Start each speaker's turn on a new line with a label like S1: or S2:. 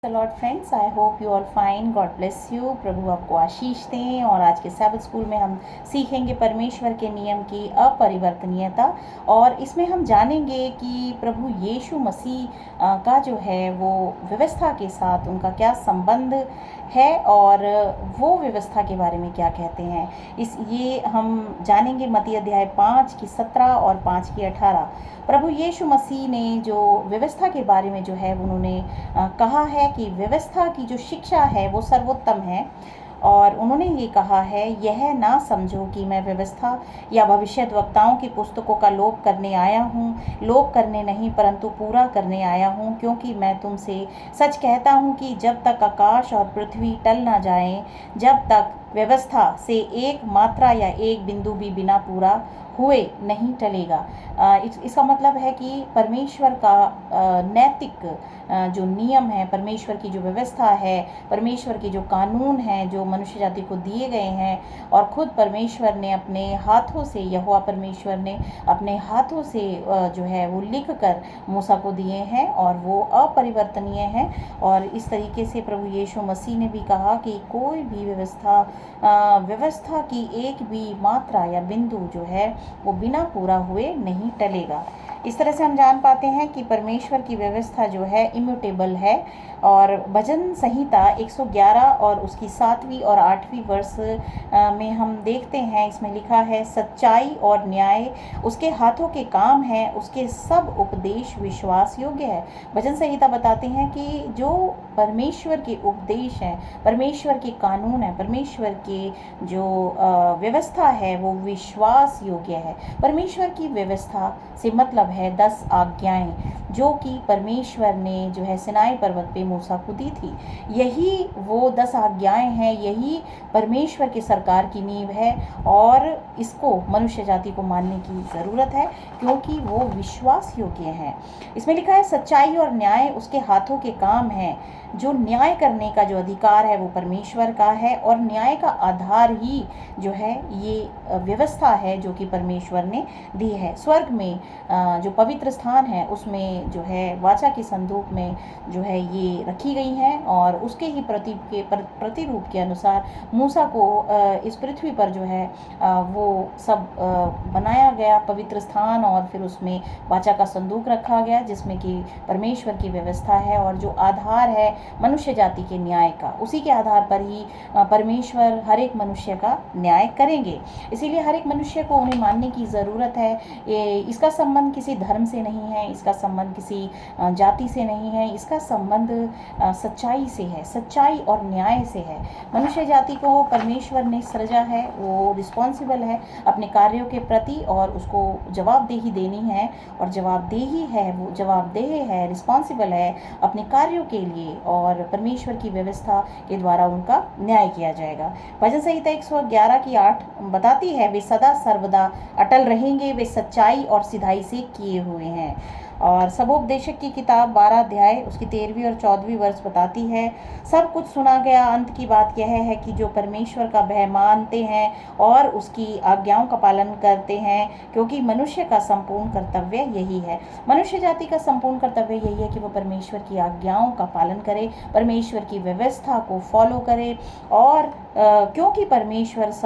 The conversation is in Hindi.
S1: Lord friends, I hope you all fine. God bless you. प्रभु आपको आशीष दें। और आज के सैबत स्कूल में हम सीखेंगे परमेश्वर के नियम की अपरिवर्तनीयता, और इसमें हम जानेंगे कि प्रभु यीशु मसीह का जो है वो व्यवस्था के साथ उनका क्या संबंध है और वो व्यवस्था के बारे में क्या कहते हैं। ये हम जानेंगे मत्ती अध्याय 5 की 17 और 5 की 18। प्रभु यीशु मसीह ने जो व्यवस्था के बारे में जो है उन्होंने कहा है कि व्यवस्था की जो शिक्षा है वो सर्वोत्तम है। और उन्होंने ये कहा है, यह ना समझो कि मैं व्यवस्था या भविष्यद्वक्ताओं की पुस्तकों का लोप करने आया हूँ। लोप करने नहीं परंतु पूरा करने आया हूँ, क्योंकि मैं तुमसे सच कहता हूँ कि जब तक आकाश और पृथ्वी टल ना जाए, जब तक व्यवस्था से एक मात्रा या एक बिंदु भी बिना पूरा हुए नहीं टलेगा। इसका मतलब है कि परमेश्वर का नैतिक जो नियम है, परमेश्वर की जो व्यवस्था है, परमेश्वर की जो कानून हैं जो मनुष्य जाति को दिए गए हैं, और खुद परमेश्वर ने अपने हाथों से, यहोवा परमेश्वर ने अपने हाथों से जो है वो लिख कर मूसा को दिए हैं, और वो अपरिवर्तनीय हैं। और इस तरीके से प्रभु यीशु मसीह ने भी कहा कि कोई भी व्यवस्था की एक भी मात्रा या बिंदु जो है वो बिना पूरा हुए नहीं टलेगा। इस तरह से हम जान पाते हैं कि परमेश्वर की व्यवस्था जो है इम्यूटेबल है। और भजन संहिता 111 और उसकी 7वीं और 8वीं वर्ष में हम देखते हैं, इसमें लिखा है, सच्चाई और न्याय उसके हाथों के काम है, उसके सब उपदेश विश्वास योग्य है। भजन संहिता बताते हैं कि जो परमेश्वर के उपदेश हैं, परमेश्वर के कानून है, परमेश्वर के जो व्यवस्था है वो विश्वास योग्य है। परमेश्वर की व्यवस्था से मतलब है 10 आज्ञाएं, जो कि परमेश्वर ने जो है सिनाई पर्वत पे मूसा को दी थी। यही वो 10 आज्ञाएं हैं, यही परमेश्वर की सरकार की नींव है, और इसको मनुष्य जाति को मानने की ज़रूरत है, क्योंकि वो विश्वास योग्य है। इसमें लिखा है, सच्चाई और न्याय उसके हाथों के काम हैं। जो न्याय करने का जो अधिकार है वो परमेश्वर का है, और न्याय का आधार ही जो है ये व्यवस्था है जो कि परमेश्वर ने दी है। स्वर्ग में जो पवित्र स्थान है उसमें जो है वाचा की संदूक में जो है ये रखी गई हैं, और उसके ही प्रतिरूप के अनुसार मूसा को इस पृथ्वी पर जो है वो सब बनाया गया पवित्र स्थान, और फिर उसमें वाचा का संदूक रखा गया जिसमें कि परमेश्वर की व्यवस्था है, और जो आधार है मनुष्य जाति के न्याय का, उसी के आधार पर ही परमेश्वर हर एक मनुष्य का न्याय करेंगे। इसीलिए हर एक मनुष्य को उन्हें मानने की ज़रूरत है। इसका संबंध किसी धर्म से नहीं है, इसका संबंध किसी जाति से नहीं है, इसका संबंध सच्चाई से है, सच्चाई और न्याय से है। मनुष्य जाति को परमेश्वर ने सृजा है, वो रिस्पॉन्सिबल है अपने कार्यों के प्रति, और उसको जवाबदेही देनी है, और जवाबदेही है, वो जवाबदेह है, रिस्पॉन्सिबल है अपने कार्यों के लिए, और परमेश्वर की व्यवस्था के द्वारा उनका न्याय किया जाएगा। भजन संहिता 111 की 8 बताती है, वे सदा सर्वदा अटल रहेंगे, वे सच्चाई और सिधाई से किए हुए हैं। और सबोपदेशक की किताब 12 अध्याय उसकी 13वीं और 14वीं वर्ष बताती है, सब कुछ सुना गया, अंत की बात यह है कि जो परमेश्वर का भय मानते हैं और उसकी आज्ञाओं का पालन करते हैं, क्योंकि मनुष्य का संपूर्ण कर्तव्य यही है। मनुष्य जाति का संपूर्ण कर्तव्य यही है कि वो परमेश्वर की आज्ञाओं का पालन करे, परमेश्वर की व्यवस्था को फॉलो करे, और क्योंकि परमेश्वर